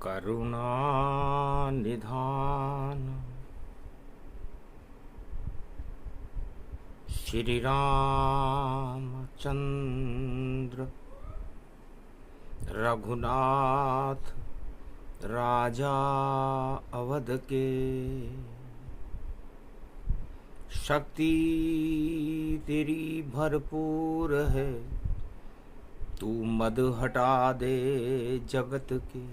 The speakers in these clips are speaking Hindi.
करुणा निधान श्री रामचंद्र रघुनाथ राजा अवध के। शक्ति तेरी भरपूर है, तू मद हटा दे जगत के।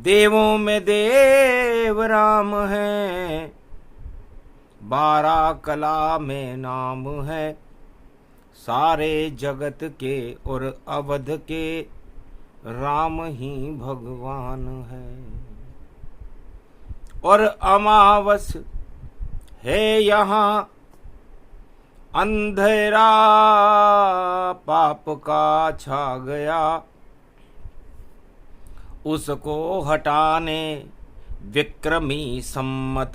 देवों में देव राम है, 12 कला में नाम है। सारे जगत के और अवध के राम ही भगवान है। और अमावस है यहाँ अंधेरा पाप का छा गया, उसको हटाने विक्रमी सम्मत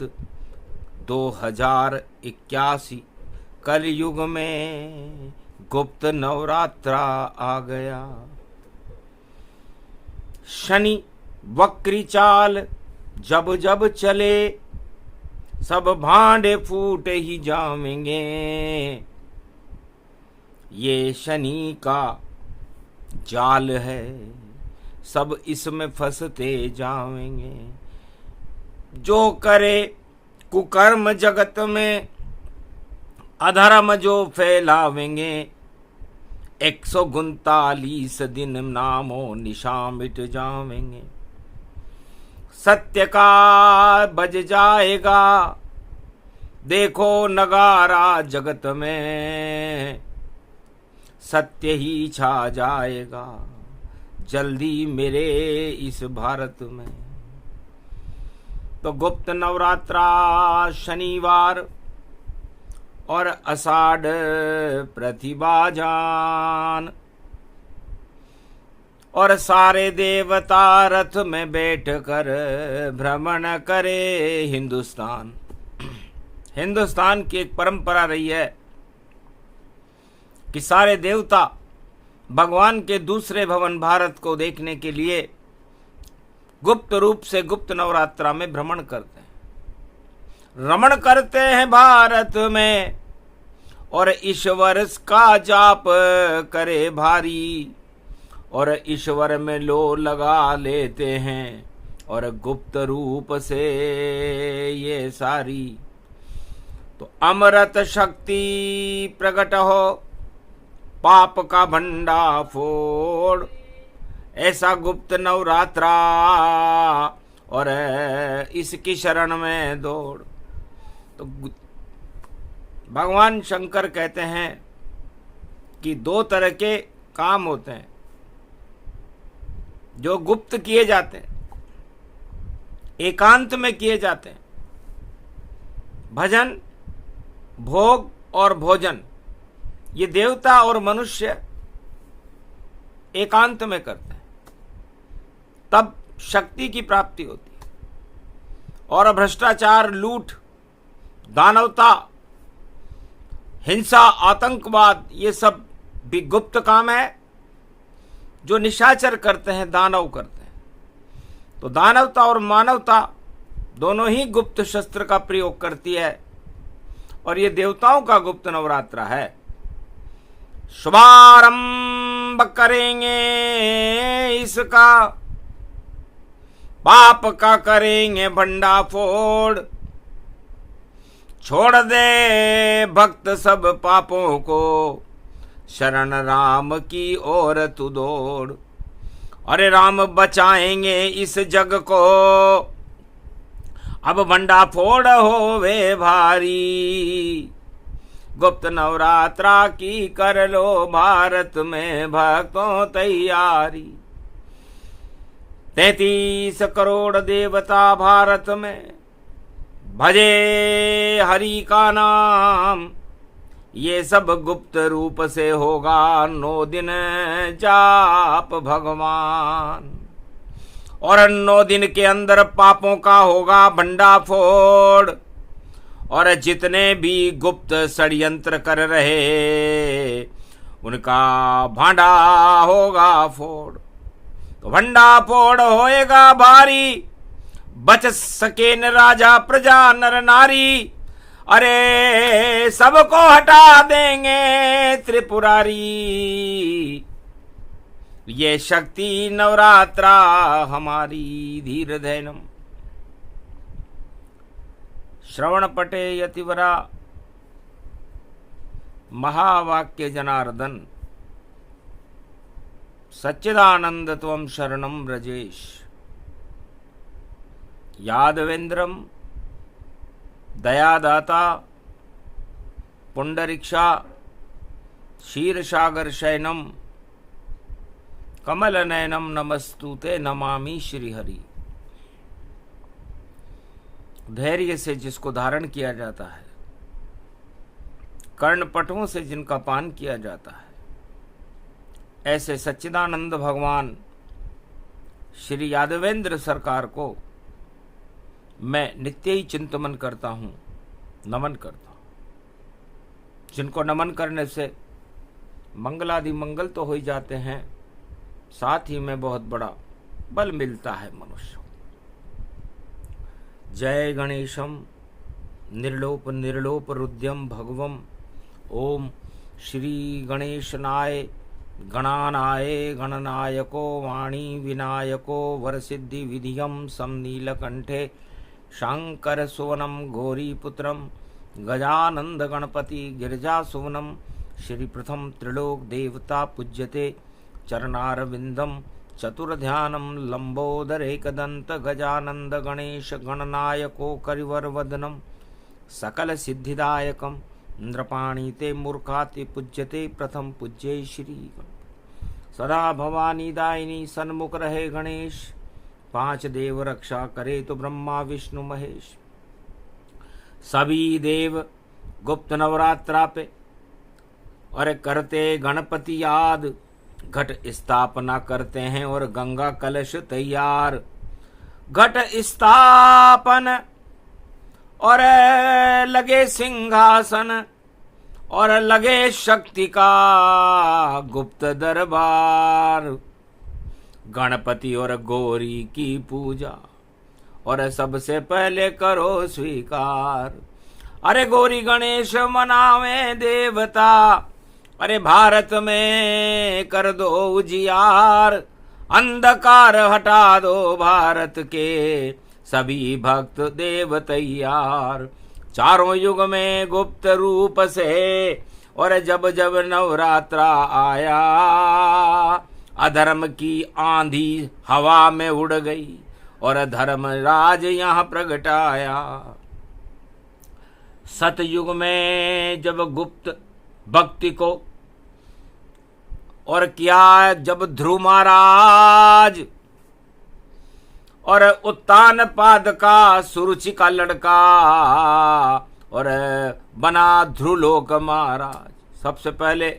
2081 कलयुग में गुप्त नवरात्रा आ गया। शनि वक्री चाल जब जब चले, सब भांडे फूट ही जाएंगे। ये शनि का जाल है, सब इसमें फंसते जाएंगे। जो करे कुकर्म जगत में, अधर्म जो फैलावेंगे, 139 दिन नामो निशान मिट जावेंगे। सत्य का बज जाएगा, देखो नगारा जगत में। सत्य ही छा जाएगा जल्दी मेरे इस भारत में। तो गुप्त नवरात्रा शनिवार और आषाढ़ प्रतिभाजान, और सारे देवता रथ में बैठकर भ्रमण करे हिंदुस्तान। हिंदुस्तान की एक परंपरा रही है कि सारे देवता भगवान के दूसरे भवन भारत को देखने के लिए गुप्त रूप से गुप्त नवरात्रा में भ्रमण करते हैं, रमण करते हैं भारत में। और ईश्वर का जाप करे भारी, और ईश्वर में लो लगा लेते हैं, और गुप्त रूप से ये सारी। तो अमृत शक्ति प्रकट हो, पाप का भंडा फोड़, ऐसा गुप्त नवरात्रा और इसकी शरण में दौड़। तो भगवान शंकर कहते हैं कि 2 तरह के काम होते हैं जो गुप्त किए जाते हैं, एकांत में किए जाते हैं। भजन, भोग और भोजन, ये देवता और मनुष्य एकांत में करते हैं, तब शक्ति की प्राप्ति होती है। और भ्रष्टाचार, लूट, दानवता, हिंसा, आतंकवाद, ये सब भी गुप्त काम है जो निशाचर करते हैं, दानव करते हैं। तो दानवता और मानवता दोनों ही गुप्त शस्त्र का प्रयोग करती है, और ये देवताओं का गुप्त नवरात्रा है। शुभारंभ करेंगे इसका, पाप का करेंगे भंडा फोड़। छोड़ दे भक्त सब पापों को, शरण राम की ओर तू दौड़। अरे राम बचाएंगे इस जग को, अब भंडा फोड़ होवे भारी। गुप्त नवरात्रा की कर लो भारत में भक्तों तैयारी। 33 करोड़ देवता भारत में भजे हरि का नाम। ये सब गुप्त रूप से होगा 9 दिन जाप भगवान। और 9 दिन के अंदर पापों का होगा भंडा फोड़। और जितने भी गुप्त षड्यंत्र कर रहे उनका भांडा होगा फोड़। तो भंडा फोड़ होएगा भारी, बच सके न राजा प्रजा नर नारी। अरे सबको हटा देंगे त्रिपुरारी, ये शक्ति नवरात्रा हमारी धीर धैनम। श्रवण पटे यतिवरा महावाक्य जनार्दन, सच्चिदानंद त्वं शरणं व्रजेश। यादवेंद्रम दयादाता पुंडरीक्षा क्षीरसागर शयनम कमल नयनम नमस्तुते नमामि श्रीहरि। धैर्य से जिसको धारण किया जाता है, कर्णपटुओं से जिनका पान किया जाता है, ऐसे सच्चिदानंद भगवान श्री यादवेंद्र सरकार को मैं नित्य ही चिंतन करता हूँ, नमन करता हूँ। जिनको नमन करने से मंगलादि मंगल तो हो ही जाते हैं, साथ ही में बहुत बड़ा बल मिलता है मनुष्य। जय गणेशम निर्लोप निर्लोप रुद्यम भगवम। ओम श्री गणेशनाय गणानाय गणनायको वाणी विनायको वरसिद्धि विधियम समनीलकंठे शांकर सुवनम गौरीपुत्रम गजानंद गणपति गिरिजा सुवनम। श्री प्रथम त्रिलोक देवता पूज्यते चरणारविंदम चतुर्ध्यानम लंबोदर एकदंत गजानंद गणेश गणनायको करिवर वदनम सकल सिद्धिदायकम नृपाणी ते मूर्खाति पूज्यते प्रथम पूज्ये श्री। सदा भवानी दायिनी सन्मुख रहे गणेश, पांच देव रक्षा करे तो ब्रह्मा विष्णु महेश। सभी देव गुप्त नवरात्रा पे और करते गणपति याद, घट स्थापना करते हैं और गंगा कलश तैयार। घट स्थापन और लगे सिंहासन और लगे शक्ति का गुप्त दरबार। गणपति और गौरी की पूजा और सबसे पहले करो स्वीकार। अरे गौरी गणेश मनावे देवता, अरे भारत में कर दो उजियार। अंधकार हटा दो भारत के, सभी भक्त देव तैयार। चारों युग में गुप्त रूप से और जब जब नवरात्रा आया, अधर्म की आंधी हवा में उड़ गई और धर्मराज यहाँ प्रगटाया। सतयुग में जब गुप्त भक्ति को और किया जब ध्रुव महाराज और उत्तान पाद का सुरुचि का लड़का और बना ध्रुवलोक महाराज। सबसे पहले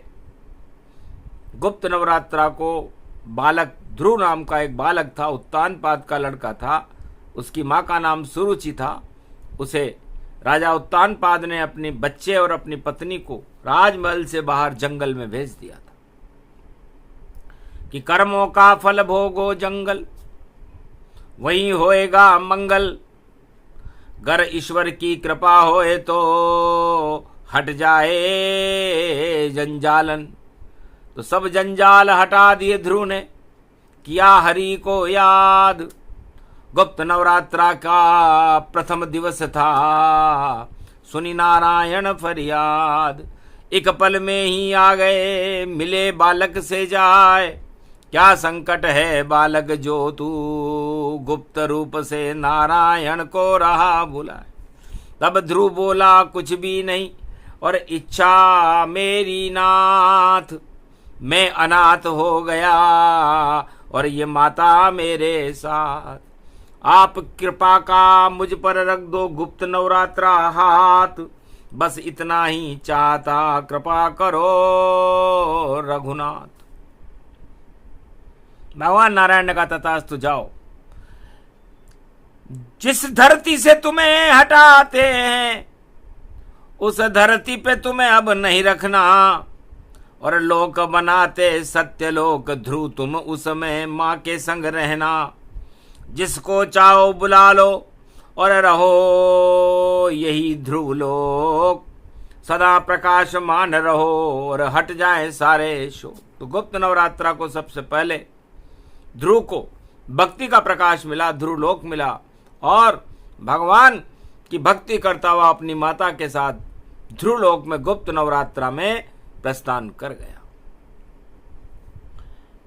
गुप्त नवरात्रा को बालक ध्रुव नाम का एक बालक था, उत्तान पाद का लड़का था, उसकी माँ का नाम सुरुचि था। उसे राजा उत्तान पाद ने अपने बच्चे और अपनी पत्नी को राजमहल से बाहर जंगल में भेज दिया था कि कर्मों का फल भोगो जंगल, वहीं होएगा मंगल। गर ईश्वर की कृपा होए तो हट जाए जंजालन। तो सब जंजाल हटा दिए ध्रुव ने, किया हरि को याद। गुप्त नवरात्रा का प्रथम दिवस था, सुनी नारायण फरियाद। एक पल में ही आ गए मिले बालक से जाए, क्या संकट है बालक जो तू गुप्त रूप से नारायण को रहा बुलाए। तब ध्रुव बोला कुछ भी नहीं और इच्छा मेरी नाथ, मैं अनाथ हो गया और ये माता मेरे साथ। आप कृपा का मुझ पर रख दो गुप्त नवरात्रा हाथ, बस इतना ही चाहता कृपा करो रघुनाथ। भगवान नारायण ने कहा तथास्तु, जाओ। जिस धरती से तुम्हें हटाते हैं उस धरती पे तुम्हें अब नहीं रखना। और लोक बनाते सत्य लोक। ध्रुव तुम उसमें माँ के संग रहना, जिसको चाहो बुला लो और रहो यही ध्रुव लोक। सदा प्रकाशमान रहो और हट जाए सारे शोक। तो गुप्त नवरात्रा को सबसे पहले ध्रुव को भक्ति का प्रकाश मिला, ध्रुव लोक मिला, और भगवान की भक्ति करता हुआ अपनी माता के साथ ध्रुव लोक में गुप्त नवरात्रा में प्रस्थान कर गया।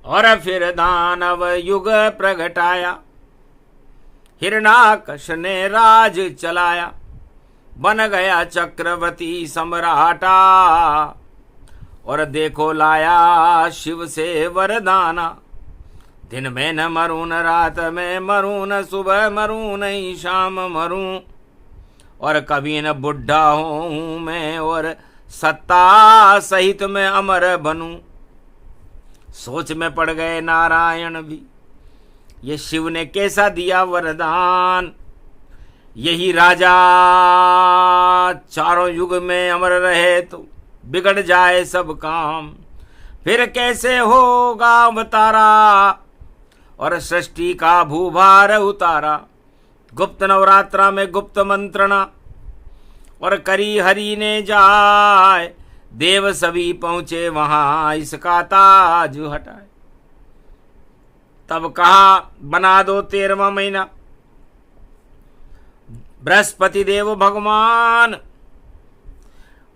और फिर दानव युग प्रगटाया, हिरणाकश ने राज चलाया। बन गया चक्रवर्ती सम्राटा, और देखो लाया शिव से वरदाना। दिन में न मरूं न रात में मरूं, न सुबह मरूं नहीं शाम मरूं। और कभी न बुढ़ा हूं मैं और सत्ता सहित में अमर बनूं। सोच में पड़ गए नारायण भी, ये शिव ने कैसा दिया वरदान। यही राजा चारों युग में अमर रहे तो बिगड़ जाए सब काम। फिर कैसे होगा अवतारा और सृष्टि का भूभार उतारा। गुप्त नवरात्रा में गुप्त मंत्रणा और करी हरि ने जाए। देव सभी पहुंचे वहां इसका ताज हटाए। तब कहा बना दो 13वां महीना, बृहस्पति देव भगवान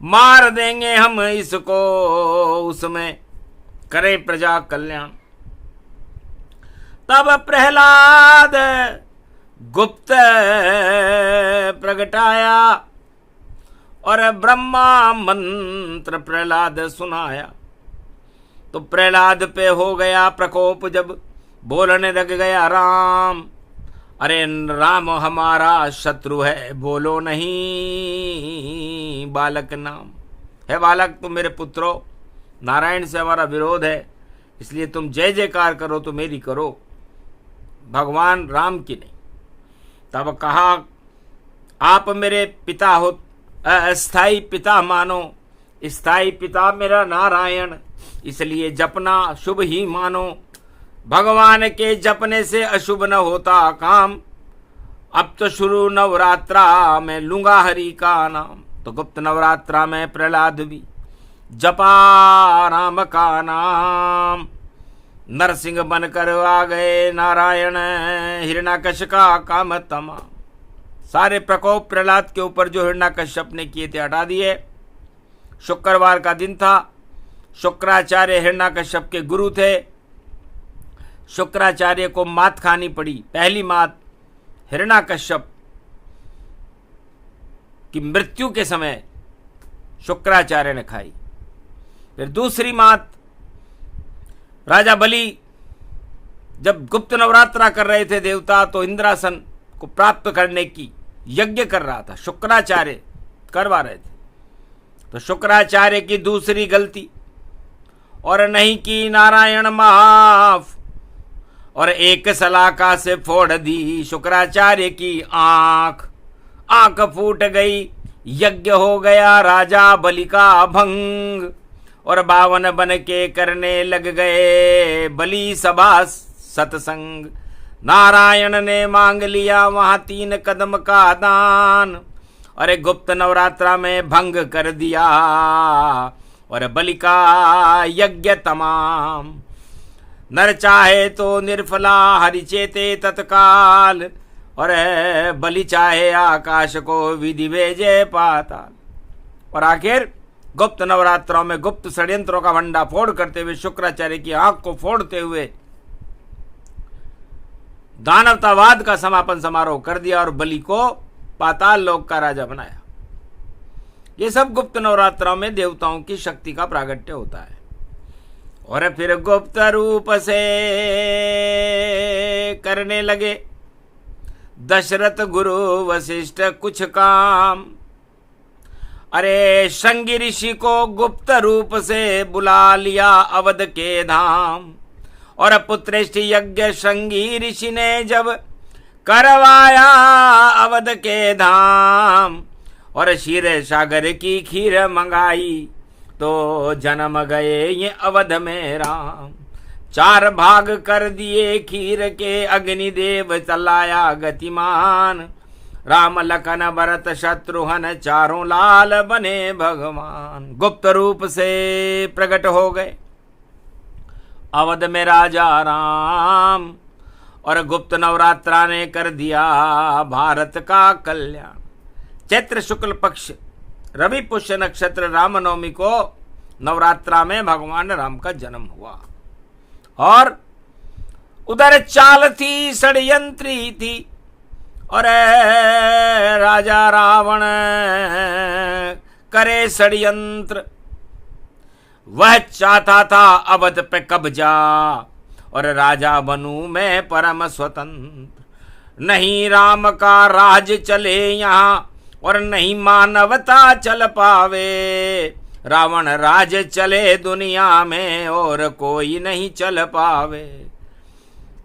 मार देंगे हम इसको, उसमें करे प्रजा कल्याण। तब प्रहलाद गुप्त प्रगटाया और ब्रह्मा मंत्र प्रहलाद सुनाया। तो प्रहलाद पे हो गया प्रकोप जब बोलने लग गया राम। अरे राम हमारा शत्रु है, बोलो नहीं बालक नाम। है बालक तुम मेरे पुत्रो, नारायण से हमारा विरोध है, इसलिए तुम जय जयकार करो तो मेरी करो, भगवान राम की नहीं। तब कहा आप मेरे पिता हो, अस्थाई पिता मानो, स्थाई पिता मेरा नारायण, इसलिए जपना शुभ ही मानो। भगवान के जपने से अशुभ न होता काम। अब तो शुरू नवरात्रा में लूंगा हरि का नाम। तो गुप्त नवरात्रा में प्रहलाद भी जपा राम का नाम। नरसिंह बनकर आ गए नारायण, हिरण्याकश का काम तमाम। सारे प्रकोप प्रहलाद के ऊपर जो हिरण्याकश्यप ने किए थे हटा दिए। शुक्रवार का दिन था। शुक्राचार्य हिरण्याकश्यप के गुरु थे। शुक्राचार्य को मात खानी पड़ी। पहली मात हिरण्याकश्यप की मृत्यु के समय शुक्राचार्य ने खाई। फिर दूसरी मात राजा बलि जब गुप्त नवरात्रा कर रहे थे देवता, तो इंद्रासन को प्राप्त करने की यज्ञ कर रहा था, शुक्राचार्य करवा रहे थे। तो शुक्राचार्य की दूसरी गलती, और नहीं की नारायण माफ, और एक सलाका से फोड़ दी शुक्राचार्य की आंख। आंख फूट गई, यज्ञ हो गया राजा बलि का भंग। और 52 बन के करने लग गए बलि सभा सत्संग। नारायण ने मांग लिया वहां 3 कदम का दान। अरे गुप्त नवरात्रा में भंग कर दिया और बलि का यज्ञ तमाम। नर चाहे तो निर्फला हरि चेते तत्काल, और बलि चाहे आकाश को विधि भेजे पाताल। और आखिर गुप्त नवरात्रों में गुप्त षड्यंत्रों का भंडाफोड़ करते हुए शुक्राचार्य की आंख को फोड़ते हुए दानवतावाद का समापन समारोह कर दिया और बलि को पाताल लोक का राजा बनाया। ये सब गुप्त नवरात्रों में देवताओं की शक्ति का प्रागट्य होता है। और फिर गुप्त रूप से करने लगे दशरथ गुरु वशिष्ठ कुछ काम। अरे शृंगी ऋषि को गुप्त रूप से बुला लिया अवध के धाम। और पुत्रेष्ठ यज्ञ शृंगी ऋषि ने जब करवाया अवध के धाम। और क्षीर सागर की खीर मंगाई, तो जन्म गए ये अवध में राम। 4 भाग कर दिए खीर के, अग्निदेव चलाया गतिमान। राम लखन भरत शत्रुघ्न चारों लाल बने भगवान। गुप्त रूप से प्रकट हो गए अवध में राजा राम, और गुप्त नवरात्रा ने कर दिया भारत का कल्याण। चैत्र शुक्ल पक्ष रवि पुष्य नक्षत्र रामनवमी को नवरात्रा में भगवान राम का जन्म हुआ। और उधर चाल थी, षड्यंत्री थी, और राजा रावण करे षड्यंत्र। वह चाहता था अवध पे कब्जा, और राजा बनूं मैं परम स्वतंत्र। नहीं राम का राज चले यहाँ, और नहीं मानवता चल पावे। रावण राज चले दुनिया में, और कोई नहीं चल पावे।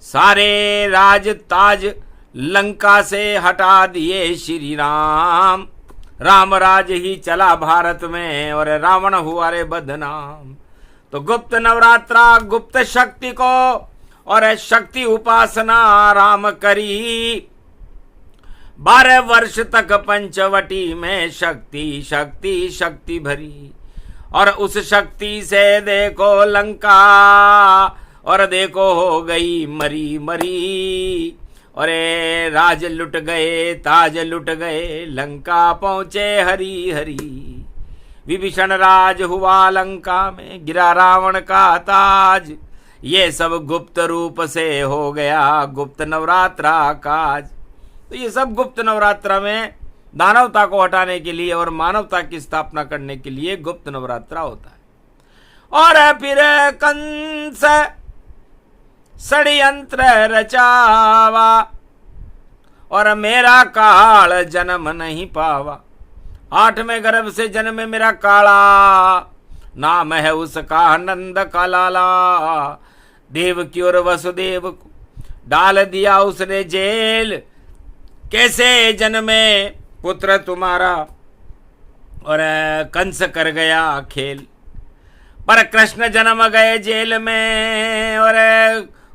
सारे राज ताज लंका से हटा दिए श्री राम। राम राज ही चला भारत में, और रावण हुआ रे बदनाम। तो गुप्त नवरात्रा गुप्त शक्ति को, और शक्ति उपासना राम करी। 12 वर्ष तक पंचवटी में शक्ति शक्ति शक्ति भरी। और उस शक्ति से देखो लंका, और देखो हो गई मरी मरी। और राज लुट गए, ताज लुट गए, लंका पहुंचे हरी हरी। विभीषण राज हुआ लंका में, गिरा रावण का ताज। ये सब गुप्त रूप से हो गया गुप्त नवरात्रा काज। तो ये सब गुप्त नवरात्रा में दानवता को हटाने के लिए और मानवता की स्थापना करने के लिए गुप्त नवरात्रा होता है। और फिर कंस षड्यंत्र रचावा, और मेरा काल जन्म नहीं पावा। 8वें गर्भ से जन्म मेरा काला, नाम है उसका नंद का लाला। देवकी और वसुदेव को डाल दिया उसने जेल। कैसे जन्मे पुत्र तुम्हारा, और कंस कर गया खेल। पर कृष्ण जन्म गए जेल में, और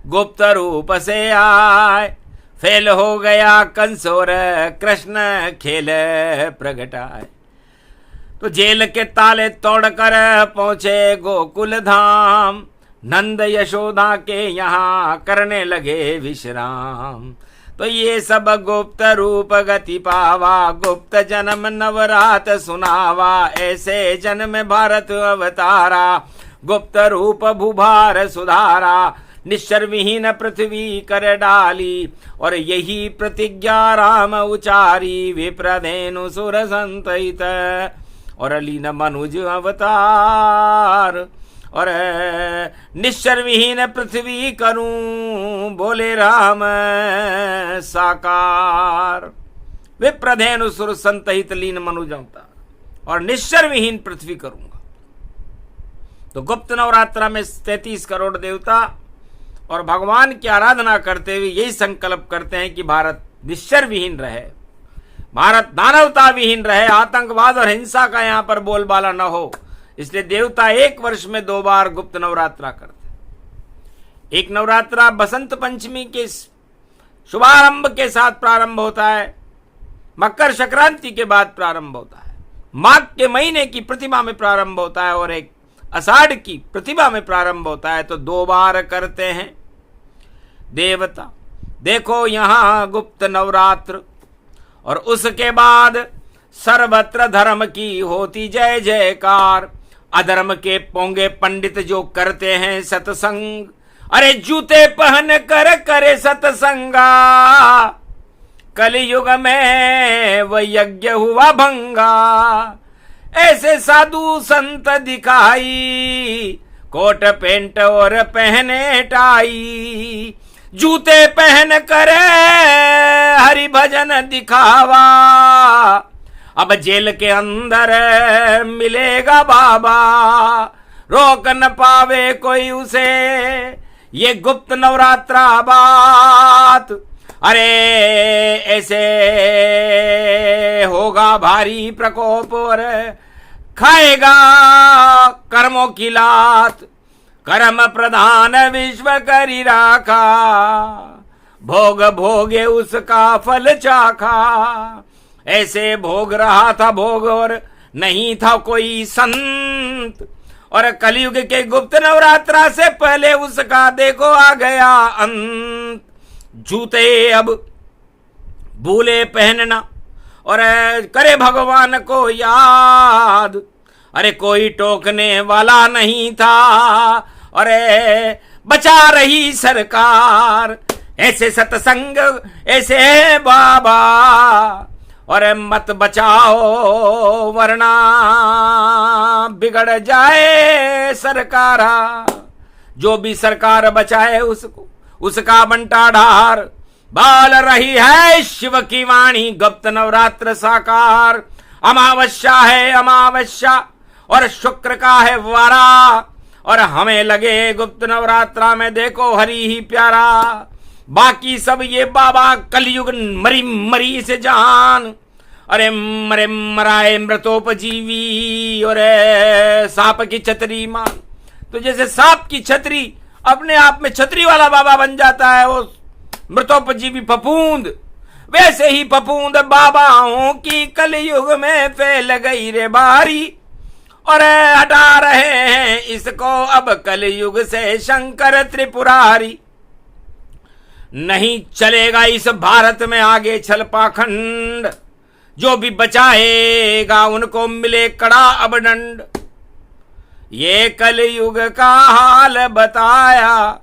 गुप्त रूप से आए। फेल हो गया कंस, और कृष्ण खेल प्रगटाए। तो जेल के ताले तोड़कर पहुंचे गोकुल धाम। नंद यशोदा के यहाँ करने लगे विश्राम। तो ये सब गुप्त रूप गति पावा, गुप्त जन्म नवरात सुनावा। ऐसे जन्म भारत अवतारा, गुप्त रूप भूभार सुधारा। निश्चर विहीन पृथ्वी कर डाली, और यही प्रतिज्ञा राम उचारी। विप्रधेनु सुर संतहित, और लीन मनुज अवतार। और निश्चर विहीन पृथ्वी करूं, बोले राम साकार। विप्रधेनु सुर संतहित लीन मनुज अवतार, और निश्चर विहीन पृथ्वी करूंगा। तो गुप्त नवरात्रा में 33 करोड़ देवता और भगवान की आराधना करते हुए यही संकल्प करते हैं कि भारत निश्चर विहीन रहे, भारत दानवता विहीन रहे, आतंकवाद और हिंसा का यहाँ पर बोलबाला न हो। इसलिए देवता 1 वर्ष में 2 बार गुप्त नवरात्रा करते। एक नवरात्रा बसंत पंचमी के शुभारंभ के साथ प्रारंभ होता है, मकर संक्रांति के बाद प्रारंभ होता है, माघ के महीने की प्रतिभा में प्रारंभ होता है, और एक आषाढ़ की प्रतिभा में प्रारंभ होता है। तो 2 बार करते हैं देवता। देखो यहाँ गुप्त नवरात्र, और उसके बाद सर्वत्र धर्म की होती जय जयकार। अधर्म के पोंगे पंडित जो करते हैं सत्संग, अरे जूते पहन कर करे सत्संगा। कलयुग में वह यज्ञ हुआ भंगा। ऐसे साधु संत दिखाई, कोट पेंट और पहने टाई। जूते पहन कर हरि भजन दिखावा। अब जेल के अंदर मिलेगा बाबा, रोक न पावे कोई उसे, ये गुप्त नवरात्रा बात। अरे ऐसे होगा भारी प्रकोप, और खाएगा कर्मों की लात, कर्म प्रधान विश्व करी राखा, भोग भोगे उसका फल चाखा। ऐसे भोग रहा था भोग और नहीं था कोई संत, और कलयुग के गुप्त नवरात्रा से पहले उसका देखो आ गया अंत। जूते अब भूले पहनना और करे भगवान को याद, अरे कोई टोकने वाला नहीं था, अरे बचा रही सरकार। ऐसे सत्संग ऐसे है बाबा, और मत बचाओ वरना बिगड़ जाए सरकारा। जो भी सरकार बचाए उसको उसका बंटा ढार। बाल रही है शिव की वाणी गुप्त नवरात्र साकार। अमावस्या है अमावस्या और शुक्र का है वारा, और हमें लगे गुप्त नवरात्रा में देखो हरि ही प्यारा। बाकी सब ये बाबा कलयुग मरी मरी से जान, अरे मरे मराए मृतोपजीवी, और सांप की छतरी मान। तो जैसे सांप की छतरी अपने आप में छतरी वाला बाबा बन जाता है वो मृतोपजीवी फफूंद, वैसे ही फफूंद बाबाओं की कलयुग में फैल गई रे बारी, और हटा रहे हैं इसको अब कलयुग से शंकर त्रिपुरारी। नहीं चलेगा इस भारत में आगे छल पाखंड, जो भी बचाएगा उनको मिले कड़ा अब दंड। ये कलयुग का हाल बताया,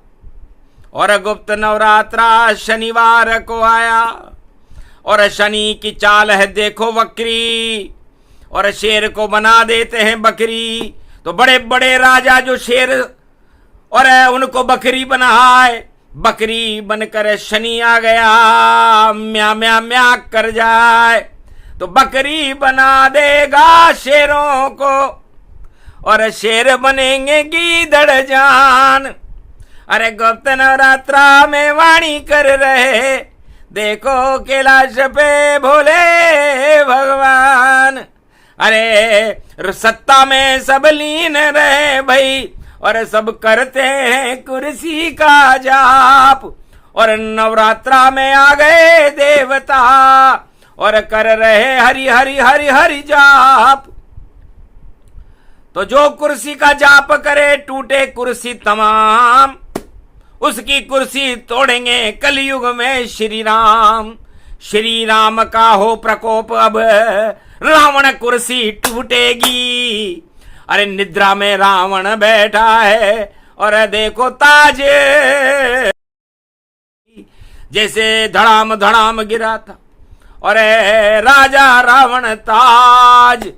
और गुप्त नवरात्रा शनिवार को आया, और शनि की चाल है देखो वक्री, और शेर को बना देते हैं बकरी। तो बड़े बड़े राजा जो शेर और उनको बकरी बनाए, बकरी बनकर शनि आ गया म्या म्या म्या कर जाए, तो बकरी बना देगा शेरों को, और शेर बनेंगे गीदड़ जान। अरे गुप्त नवरात्रा में वाणी कर रहे देखो कैलाश पे भोले भगवान। अरे सत्ता में सब लीन रहे भाई, और सब करते हैं कुर्सी का जाप, और नवरात्रा में आ गए देवता और कर रहे हरि हरि हरि हरि जाप। तो जो कुर्सी का जाप करे टूटे कुर्सी तमाम, उसकी कुर्सी तोड़ेंगे कलयुग में श्री राम। श्री राम का हो प्रकोप अब रावण कुर्सी टूटेगी। अरे निद्रा में रावण बैठा है और देखो ताज जैसे धड़ाम धड़ाम गिरा था, और राजा रावण ताज।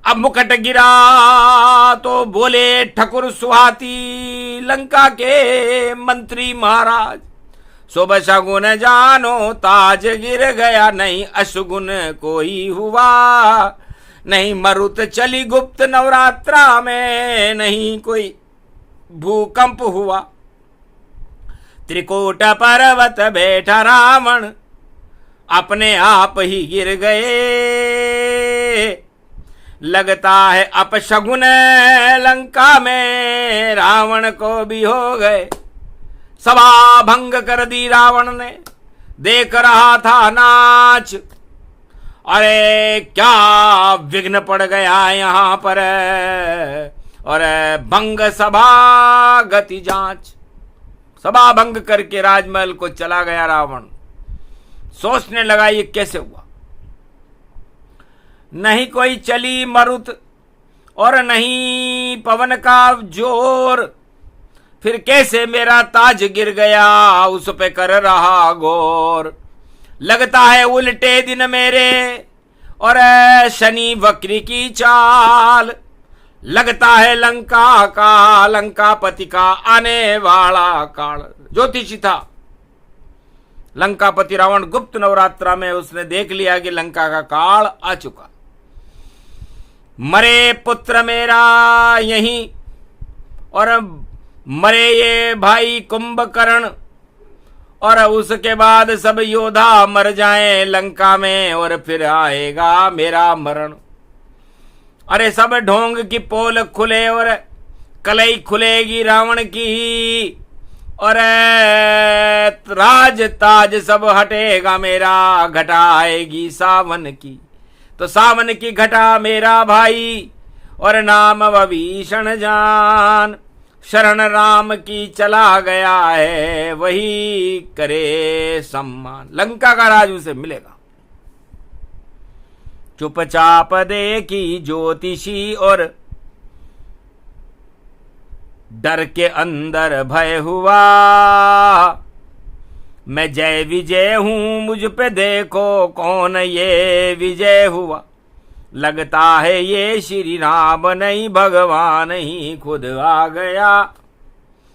अब मुकुट गिरा तो बोले ठकुर सुहाती लंका के मंत्री महाराज, शुभ शगुन जानो ताज गिर गया, नहीं अशुगुन कोई हुआ। नहीं मरुत चली गुप्त नवरात्रा में, नहीं कोई भूकंप हुआ। त्रिकूट पर्वत बैठा रावण अपने आप ही गिर गए, लगता है अपशगुन लंका में रावण को भी हो गए। सभा भंग कर दी रावण ने, देख रहा था नाच। अरे क्या विघ्न पड़ गया यहां पर, और भंग सभा गति जांच। सभा भंग करके राजमहल को चला गया रावण। सोचने लगा ये कैसे हुआ। नहीं कोई चली मरुत और नहीं पवन का जोर, फिर कैसे मेरा ताज गिर गया उस पे कर रहा गौर। लगता है उल्टे दिन मेरे और शनि वक्री की चाल, लगता है लंका का लंकापति का आने वाला काल। ज्योतिषी था लंकापति रावण, गुप्त नवरात्रा में उसने देख लिया कि लंका का काल आ चुका। मरे पुत्र मेरा यहीं, और मरे ये भाई कुंभकर्ण, और उसके बाद सब योद्धा मर जाएं लंका में, और फिर आएगा मेरा मरण। अरे सब ढोंग की पोल खुले और कलई खुलेगी रावण की, और राज ताज सब हटेगा मेरा, घटा आएगी सावन की। तो सावन की घटा मेरा भाई, और नाम विभीषण जान, शरण राम की चला गया है, वही करे सम्मान। लंका का राज उसे मिलेगा। चुपचाप देखी ज्योतिषी और डर के अंदर भय हुआ, मैं जय विजय हूं मुझ पे देखो कौन ये विजय हुआ। लगता है ये श्री राम नहीं भगवान ही खुद आ गया,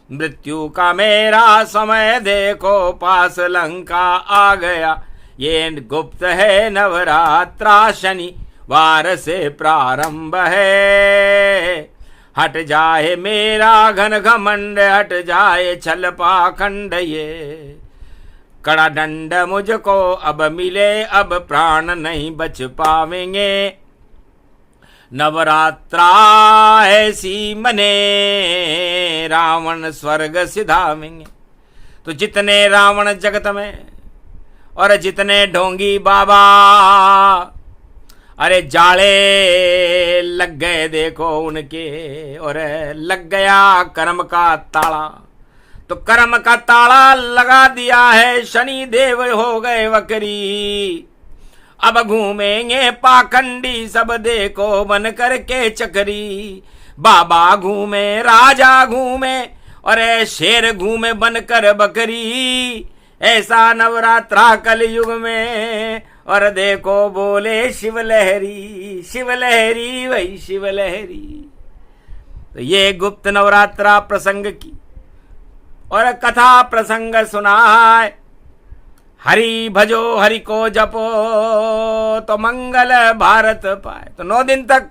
मृत्यु का मेरा समय देखो पास लंका आ गया। ये गुप्त है नवरात्रा शनिवार से प्रारंभ है, हट जाए मेरा घन घमंड, हट जाए छल पाखंड। ये कड़ा दंड मुझको अब मिले, अब प्राण नहीं बच पावेंगे। नवरात्रा ऐसी मने, रावण स्वर्ग सिधावेंगे। तो जितने रावण जगत में और जितने ढोंगी बाबा, अरे जाले लग गए देखो उनके, और लग गया कर्म का ताला। तो कर्म का ताला लगा दिया है, शनि देव हो गए वकरी। अब घूमेंगे पाखंडी सब देखो बन करके चकरी। बाबा घूमे, राजा घूमे, और शेर घूमे बनकर बकरी। ऐसा नवरात्रा कलयुग में, और देखो बोले शिवलहरी, शिवलहरी वही शिवलहरी। तो ये गुप्त नवरात्रा प्रसंग की और कथा प्रसंग सुनाए। हरि भजो हरि को जपो तो मंगल भारत पाए। तो 9 दिन तक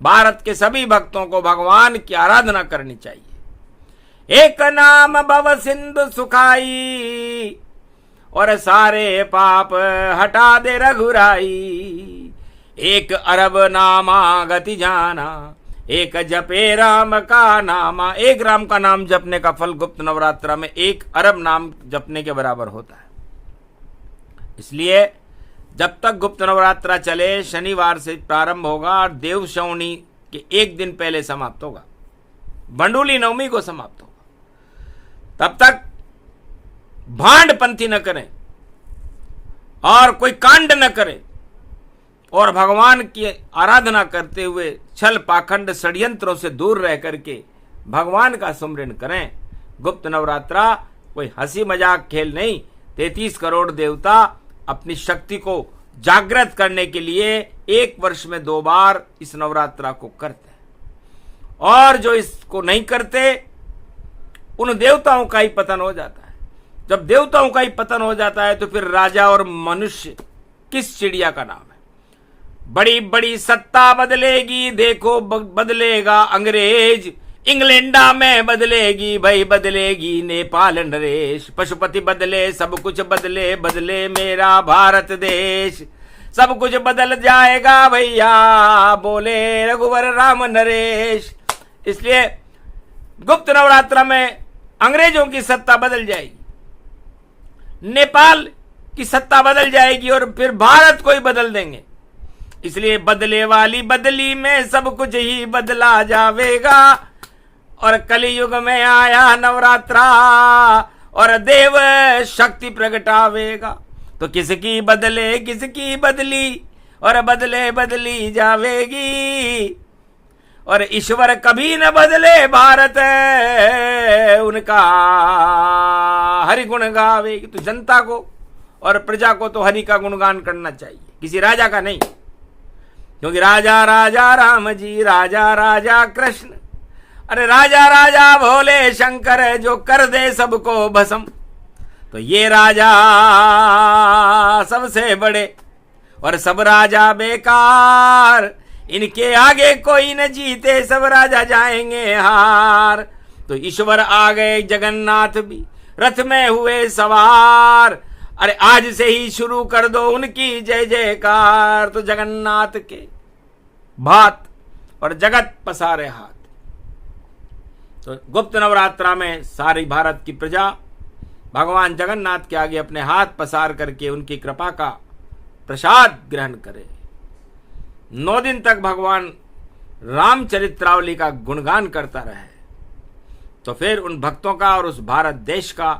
भारत के सभी भक्तों को भगवान की आराधना करनी चाहिए। एक नाम भव सिंधु सुखाई, और सारे पाप हटा दे रघुराई। एक अरब नामा गति जाना, एक जपे राम का नामा। एक राम का नाम जपने का फल गुप्त नवरात्रा में 1 अरब नाम जपने के बराबर होता है। इसलिए जब तक गुप्त नवरात्रा चले, शनिवार से प्रारंभ होगा और देवशौनी के 1 दिन पहले समाप्त होगा, बंडूली नवमी को समाप्त होगा। तब तक भांडपंथी न करें और कोई कांड न करें, और भगवान की आराधना करते हुए छल पाखंड षड्यंत्रों से दूर रह करके भगवान का सुमिरन करें। गुप्त नवरात्रा कोई हंसी मजाक खेल नहीं। 33 करोड़ देवता अपनी शक्ति को जागृत करने के लिए 1 वर्ष में 2 बार इस नवरात्रा को करते हैं, और जो इसको नहीं करते उन देवताओं का ही पतन हो जाता है। जब देवताओं का ही पतन हो जाता है तो फिर राजा और मनुष्य किस चिड़िया का नाम है। बड़ी बड़ी सत्ता बदलेगी, देखो बदलेगा अंग्रेज। इंग्लैंडा में बदलेगी भाई, बदलेगी नेपाल नरेश। पशुपति बदले, सब कुछ बदले, बदले मेरा भारत देश। सब कुछ बदल जाएगा भैया, बोले रघुवर राम नरेश। इसलिए गुप्त नवरात्रा में अंग्रेजों की सत्ता बदल जाएगी, नेपाल की सत्ता बदल जाएगी, और फिर भारत को ही बदल देंगे। इसलिए बदले वाली बदली में सब कुछ ही बदला जावेगा। और कलयुग में आया नवरात्रा, और देव शक्ति प्रगटावेगा। तो किसकी बदले किसकी बदली, और बदले बदली जावेगी। और ईश्वर कभी न बदले, भारत उनका हरि गुण गावेगी। तो जनता को और प्रजा को तो हरि का गुणगान करना चाहिए, किसी राजा का नहीं। क्योंकि राजा राजा राम जी, राजा राजा कृष्ण, अरे राजा राजा भोले शंकर, जो कर दे सबको भस्म। तो ये राजा सबसे बड़े, और सब राजा बेकार। इनके आगे कोई न जीते, सब राजा जाएंगे हार। तो ईश्वर आ गए जगन्नाथ भी, रथ में हुए सवार। अरे आज से ही शुरू कर दो उनकी जय जयकार। तो जगन्नाथ के भात और जगत पसारे हाथ। तो गुप्त नवरात्रा में सारी भारत की प्रजा भगवान जगन्नाथ के आगे अपने हाथ पसार करके उनकी कृपा का प्रसाद ग्रहण करे। 9 दिन तक भगवान रामचरित्रावली का गुणगान करता रहे, तो फिर उन भक्तों का और उस भारत देश का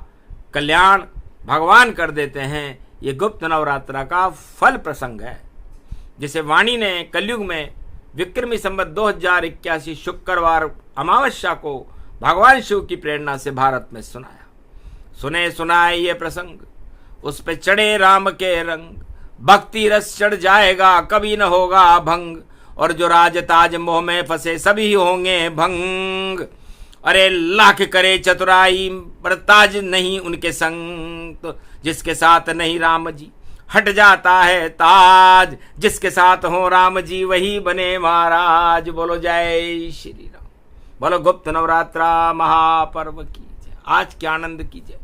कल्याण भगवान कर देते हैं। ये गुप्त नवरात्रा का फल प्रसंग है, जिसे वाणी ने कलयुग में विक्रमी संवत 2081 शुक्रवार अमावस्या को भगवान शिव की प्रेरणा से भारत में सुनाया। सुने सुनाए ये प्रसंग, उस पे चढ़े राम के रंग, भक्ति रस चढ़ जाएगा कभी न होगा भंग, और जो राज ताज मोह में फंसे सभी होंगे भंग। अरे लाख करे चतुराई पर ताज नहीं उनके संग, तो जिसके साथ नहीं राम जी हट जाता है ताज, जिसके साथ हो राम जी वही बने महाराज। बोलो जय श्री राम, बोलो गुप्त नवरात्रा महापर्व की जय। आज के आनंद की जय।